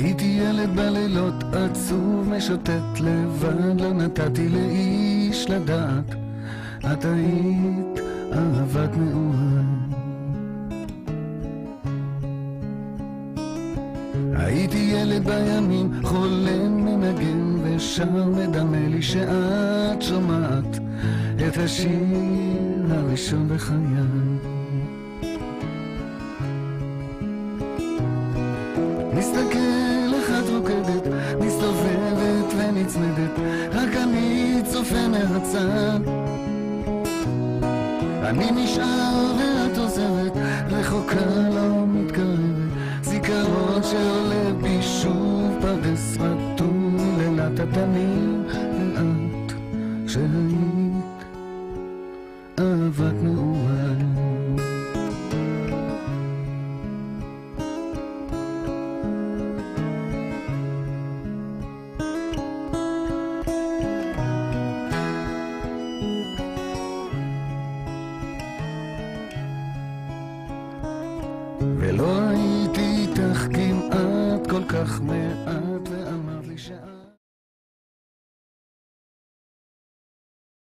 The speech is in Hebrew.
הייתי ילד בלילות עצוב משוטט לבד, לא נתתי לאיש לדעת, את היית אהבת נעוריי. הייתי ילד בימים חולם מנגן ושר, מדמה לי שאת שומעת את השיר הראשון בחיי. מסתכל איך את רוקדת, מסתובבת ונצמדת, רק אני צופה מהצד. אני נשאר ואת עוזבת, רחוקה לא מתקרבת, זיכרון שעולה בי שוב פרדס רטוב לילת התנים, ואת שהיית אהבת נעוריי. ולא הייתי איתך כמעט כל כך מעט, ואמרת לי שאת